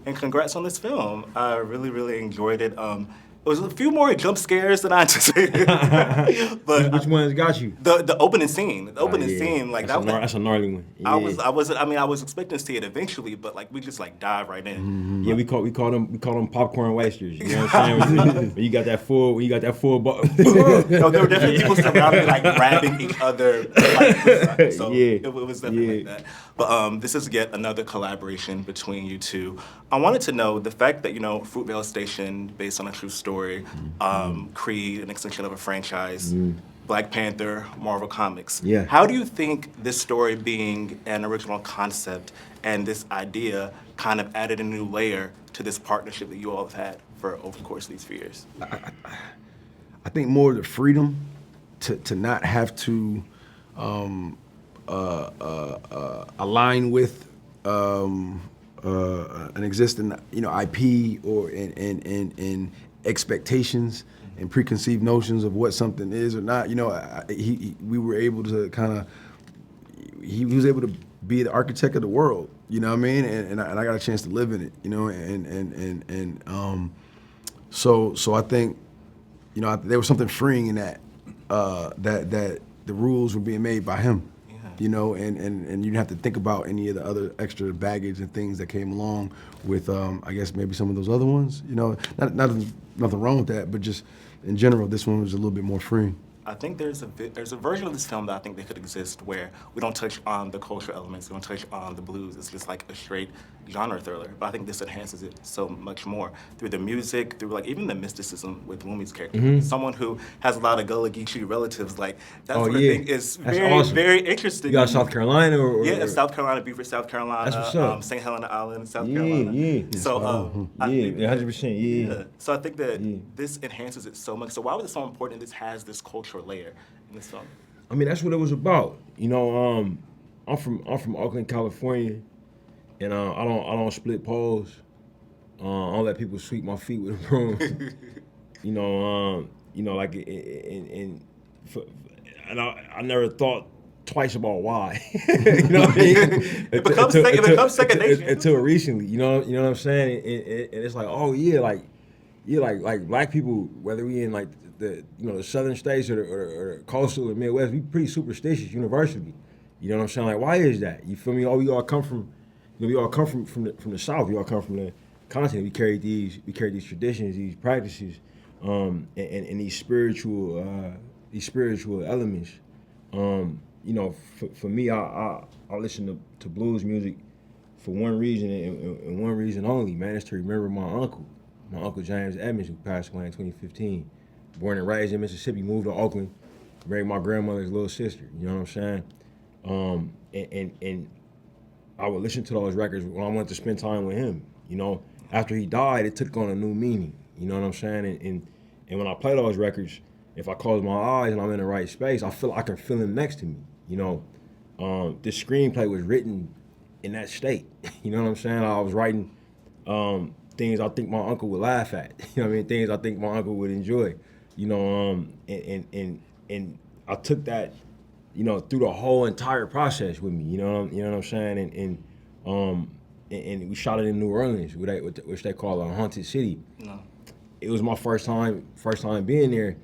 and congrats on this film. I really, really enjoyed it. It was a few more jump scares than I anticipated. But Which ones got you? the opening scene, like that's a gnarly one. Yeah. I was expecting to see it eventually, but like we just like dive right in. Mm-hmm. Yeah, we call them popcorn wasters. You know what I'm saying? when you got that full No, there were definitely people surrounding, like grabbing each other. Like, so it was definitely like that. But this is yet another collaboration between you two. I wanted to know the fact that Fruitvale Station, based on a true story, Creed, an extension of a franchise. Black Panther, Marvel Comics. Yeah. How do you think this story being an original concept and this idea kind of added a new layer to this partnership that you all have had for over the course of these few years? I think more the freedom to not have to align with an existing IP or in expectations and preconceived notions of what something is or not. We were able to he was able to be the architect of the world, you know what I mean? And I got a chance to live in it, so I think, there was something freeing in that, that the rules were being made by him. And you didn't have to think about any of the other extra baggage and things that came along with, I guess, maybe some of those other ones. Nothing wrong with that, but just in general, this one was a little bit more freeing. I think there's a version of this film that I think that could exist where we don't touch on the cultural elements, we don't touch on the blues. It's just like a straight genre thriller. But I think this enhances it so much more through the music, through like even the mysticism with Wunmi's character. Someone who has a lot of Gullah Geechee relatives, like that sort of thing is very, awesome. very interesting. You got South Carolina or South Carolina, Beaufort, South Carolina, that's what's up. St. Helena Island, South Carolina. Yeah. So 100%. Yeah. So I think that this enhances it so much. So why was it so important that this has this cultural layer in this film? I mean, that's what it was about. I'm from Oakland, California, and I don't split poles. I don't let people sweep my feet with a broom. I never thought twice about why. You know what I mean? It becomes second nature until recently. You know what I'm saying? And it's like, like black people, whether we in like the southern states or the coastal or Midwest, we pretty superstitious universally. You know what I'm saying? Like, why is that? You feel me? We all come from, we all come from the South. We all come from the continent. We carry these traditions, these practices, and these spiritual elements. For me, I listen to blues music for one reason and one reason only, man. It's to remember my uncle James Edmonds, who passed away in 2015. Born and raised in Mississippi, moved to Oakland, married my grandmother's little sister. You know what I'm saying? And I would listen to those records when I wanted to spend time with him. After he died, it took on a new meaning. You know what I'm saying? And when I play those records, if I close my eyes and I'm in the right space, I can feel him next to me. This screenplay was written in that state. You know what I'm saying? I was writing things I think my uncle would laugh at. You know what I mean? Things I think my uncle would enjoy. And I took that, through the whole entire process with me. You know what I'm saying? And we shot it in New Orleans, which they call a haunted city. No. It was my first time being there,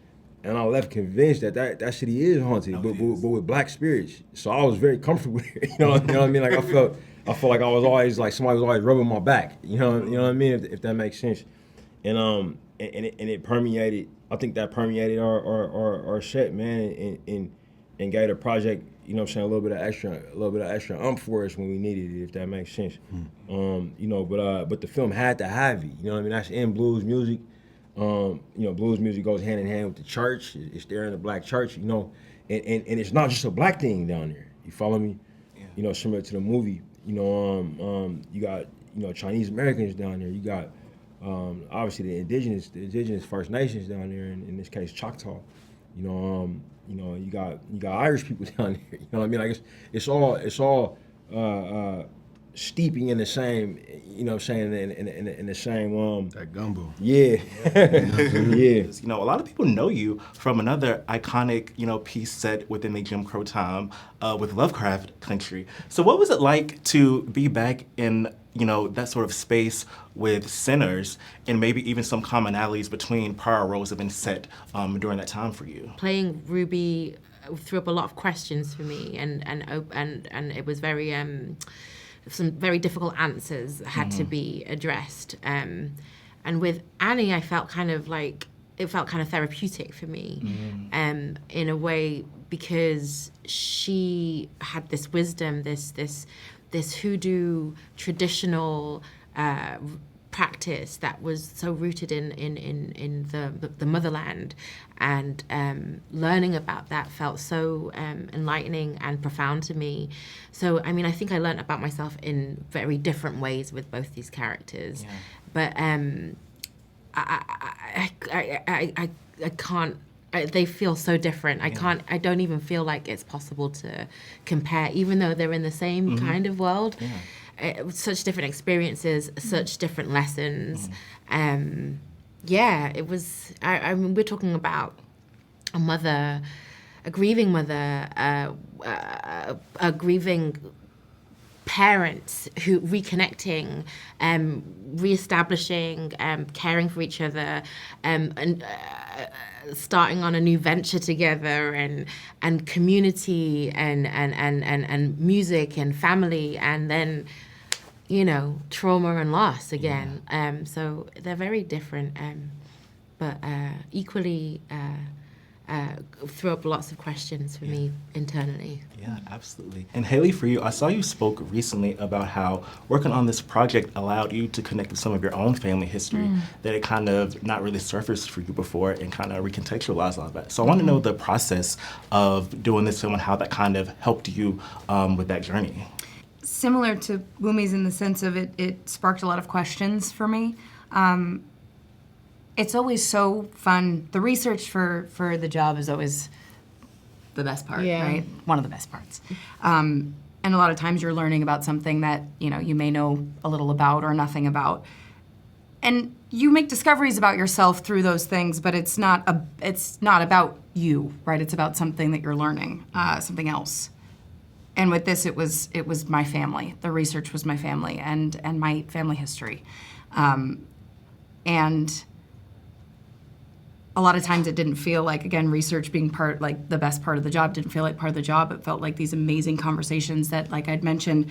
and I left convinced that city is haunted, but with black spirits. So I was very comfortable there. You know what I mean? Like I felt like I was always like somebody was always rubbing my back. You know what I mean? If that makes sense. And it permeated. I think that permeated our set, man, and gave the project, a little bit of extra for us when we needed it, if that makes sense. But the film had to have it. You know what I mean? That's in blues music. Blues music goes hand in hand with the church. It's there in the black church, and it's not just a black thing down there. You follow me? Yeah. Similar to the movie. You got Chinese Americans down there. You got obviously the indigenous First Nations down there. In this case, Choctaw. You got Irish people down there. You know what I mean? Like it's all steeping in the same, in the same that gumbo. Yeah. Yeah. A lot of people know you from another iconic, piece set within the Jim Crow time with Lovecraft Country. So what was it like to be back in that sort of space with sinners, and maybe even some commonalities between prior roles have been set during that time for you? Playing Ruby threw up a lot of questions for me, and it was very some very difficult answers had to be addressed. And with Annie, I felt kind of like it felt kind of therapeutic for me, in a way, because she had this wisdom, this hoodoo traditional practice that was so rooted in the motherland, and learning about that felt so enlightening and profound to me. So I mean, I think I learned about myself in very different ways with both these characters, but I can't. They feel so different. I don't even feel like it's possible to compare, even though they're in the same kind of world. Such different experiences, such different lessons. It was. I mean, we're talking about a mother, a grieving mother, a grieving parents who reconnecting, reestablishing, caring for each other, and starting on a new venture together, and community, and music and family, and then trauma and loss again. So they're very different, but equally throw up lots of questions for me internally. Yeah, absolutely. And Hailee, for you, I saw you spoke recently about how working on this project allowed you to connect with some of your own family history that it kind of not really surfaced for you before, and kind of recontextualize all of that. So I want to know the process of doing this film and how that kind of helped you with that journey. Similar to Wunmi's in the sense of it sparked a lot of questions for me. It's always so fun. The research for the job is always the best part, right? One of the best parts. And a lot of times you're learning about something that you may know a little about or nothing about, and you make discoveries about yourself through those things. But it's not about you, right? It's about something that you're learning, something else. And with this, it was my family. The research was my family and my family history, and a lot of times it didn't feel like, again, research being like the best part of the job didn't feel like part of the job. It felt like these amazing conversations that, like I'd mentioned,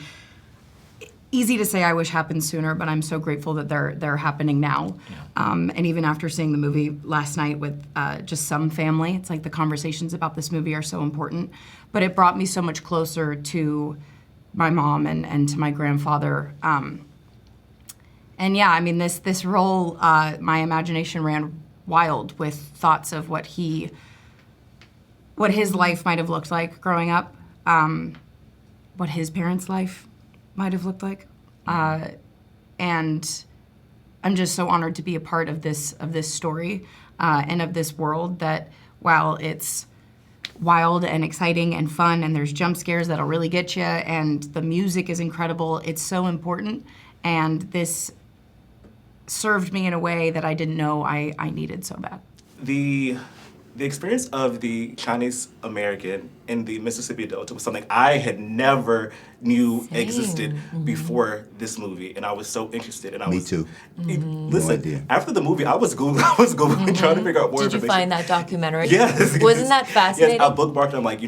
easy to say I wish happened sooner, but I'm so grateful that they're happening now. And even after seeing the movie last night with just some family, it's like the conversations about this movie are so important. But it brought me so much closer to my mom and to my grandfather. And yeah, I mean, this role, my imagination ran wild with thoughts of what his life might have looked like growing up, what his parents' life might have looked like, and I'm just so honored to be a part of this story and of this world that, while it's wild and exciting and fun, and there's jump scares that'll really get you, and the music is incredible, it's so important, and this served me in a way that I didn't know I needed so bad. The experience of the Chinese American in the Mississippi Delta was something I had never knew existed before this movie, and I was so interested. And I Me was too. Listen, No idea. after the movie, I was Googling trying to figure out more Did you information. find that documentary? Yes. Wasn't that fascinating? Yes, I bookmarked it. I'm like,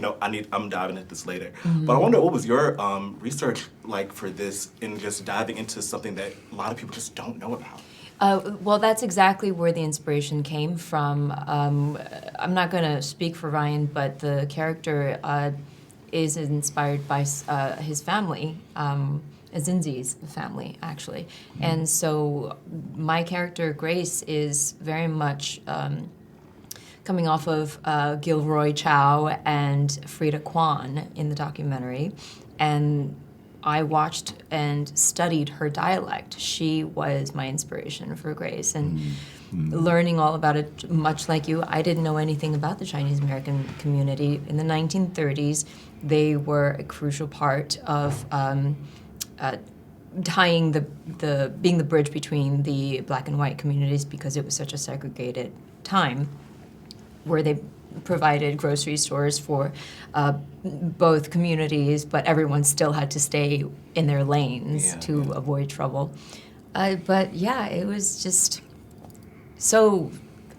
I'm diving into this later. But I wonder, what was your research like for this, and just diving into something that a lot of people just don't know about? Well, that's exactly where the inspiration came from. I'm not going to speak for Ryan, but the character is inspired by his family, Azinzi's family, actually. And so my character, Grace, is very much coming off of Gilroy Chow and Frida Kwan in the documentary. And I watched and studied her dialect. She was my inspiration for Grace, and learning all about it, much like you, I didn't know anything about the Chinese American community. In the 1930s, they were a crucial part of tying being the bridge between the black and white communities, because it was such a segregated time, where they provided grocery stores for both communities, but everyone still had to stay in their lanes to avoid trouble. But yeah, it was just so.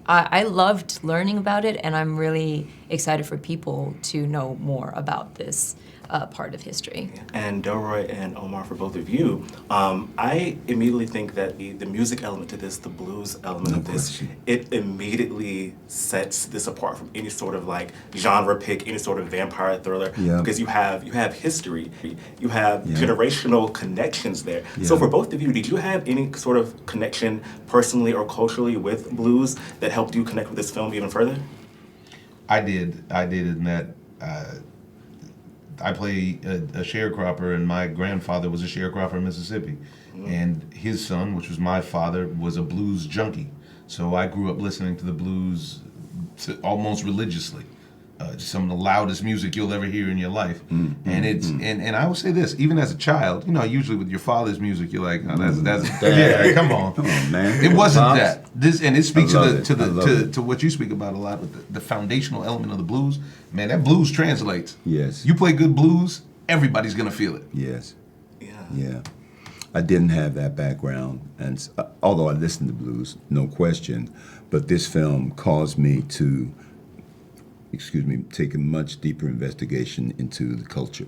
I loved learning about it, and I'm really excited for people to know more about this part of history. And Delory and Omar, for both of you, I immediately think that the music element to this, the blues element of this, it immediately sets this apart from any sort of like genre pick, any sort of vampire thriller, because you have history, you have generational connections there. So for both of you, did you have any sort of connection personally or culturally with blues that helped you connect with this film even further? I did in that I play a sharecropper, and my grandfather was a sharecropper in Mississippi. And his son, which was my father, was a blues junkie. So I grew up listening to the blues almost religiously. Just some of the loudest music you'll ever hear in your life. And it's and I will say this, even as a child, usually with your father's music, you're like, oh, that's yeah, come on, man. It wasn't that. And it speaks to what you speak about a lot, with the foundational element of the blues. Man, that blues translates. Yes. You play good blues, everybody's gonna feel it. Yes. Yeah. I didn't have that background, and although I listened to blues, no question, but this film caused me to take a much deeper investigation into the culture,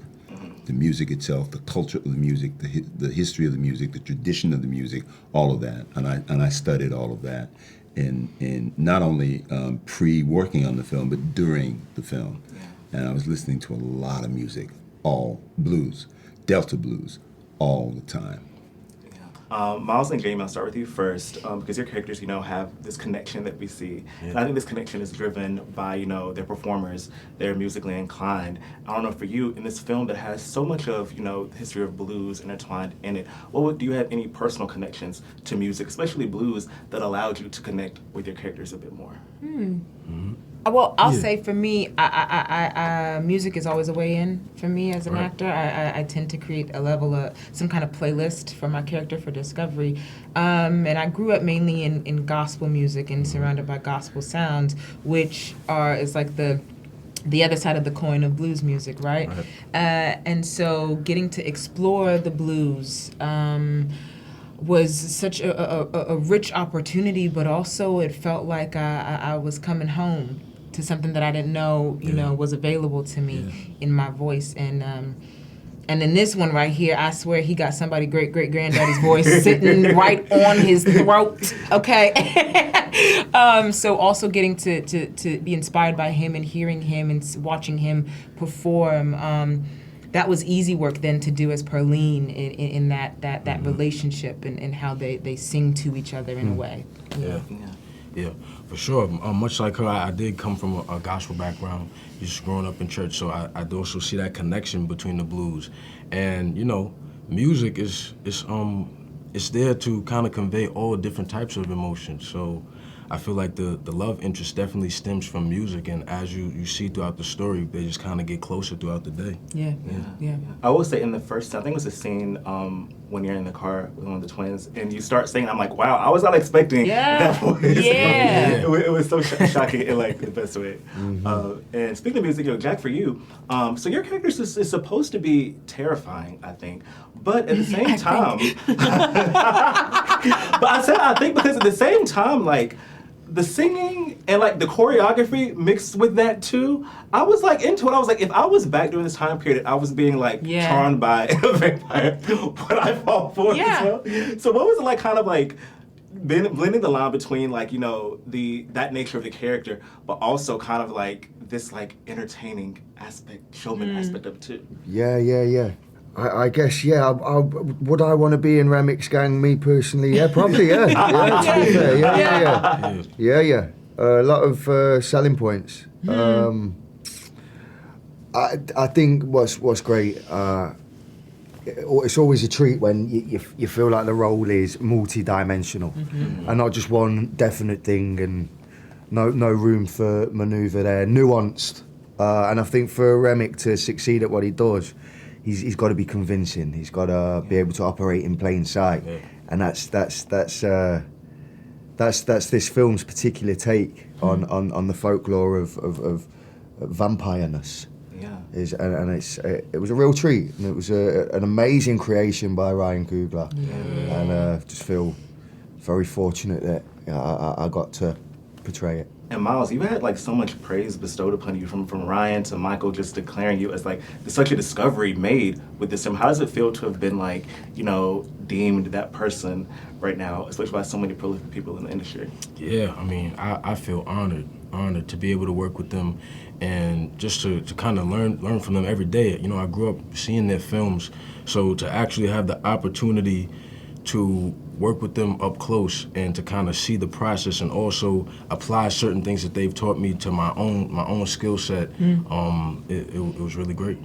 the music itself, the culture of the music, the history of the music, the tradition of the music, all of that, and I studied all of that, in not only pre-working on the film, but during the film, and I was listening to a lot of music, all blues, Delta blues, all the time. Miles and Jayme, I'll start with you first, because your characters, have this connection that we see. And I think this connection is driven by, their performers. They're musically inclined. I don't know, for you, in this film that has so much of, the history of blues intertwined in it, do you have any personal connections to music, especially blues, that allowed you to connect with your characters a bit more? Well, I'll say for me, I music is always a way in for me as an actor. I tend to create a level of some kind of playlist for my character for discovery. And I grew up mainly in gospel music and surrounded by gospel sounds, which is like the other side of the coin of blues music, right? And so getting to explore the blues was such a rich opportunity, but also it felt like I was coming home to something that I didn't know, was available to me in my voice. And in this one right here, I swear he got somebody great-great-granddaddy's voice sitting right on his throat, okay? So also getting to be inspired by him and hearing him and watching him perform, that was easy work then to do as Perline in that relationship and how they sing to each other in a way. Yeah, for sure. Much like her, I did come from a gospel background, just growing up in church, so I also see that connection between the blues. And, music is there to kind of convey all different types of emotions. So I feel like the love interest definitely stems from music, and as you see throughout the story, they just kind of get closer throughout the day. Yeah. I will say in the first, I think it was a scene when you're in the car with one of the twins, and you start singing, I'm like, wow, I was not expecting that voice. Yeah. It was so shocking in like the best way. And speaking of music, Jack, for you, so your character is supposed to be terrifying, I think, but at the same time, I think because at the same time, like, the singing and like the choreography mixed with that too, I was like into it. I was like, if I was back during this time period, I was being like charmed by a vampire, would I fall for it as well? So what was it like, kind of like blending the line between like, that nature of the character, but also kind of like this like entertaining aspect, showman aspect of it too? Yeah. I guess, would I want to be in Remic's gang, me personally? Yeah, probably, to be fair. Yeah. A lot of selling points. I think what's great, it's always a treat when you feel like the role is multi-dimensional and not just one definite thing, and no room for manoeuvre there, nuanced. And I think for Remic to succeed at what he does, he's got to be convincing. He's got to be able to operate in plain sight, and that's that's this film's particular take on the folklore of vampireness. Yeah. It was a real treat, and it was an amazing creation by Ryan Coogler, and just feel very fortunate that I got to portray it. And Miles, you had like so much praise bestowed upon you from Ryan to Michael, just declaring you as like such a discovery made with this film. How does it feel to have been like, you know, deemed that person right now, especially by so many prolific people in the industry? Yeah, I mean, I feel honored to be able to work with them and just to kind of learn from them every day. You know, I grew up seeing their films, so to actually have the opportunity to work with them up close and to kind of see the process and also apply certain things that they've taught me to my own skill set, it was really great.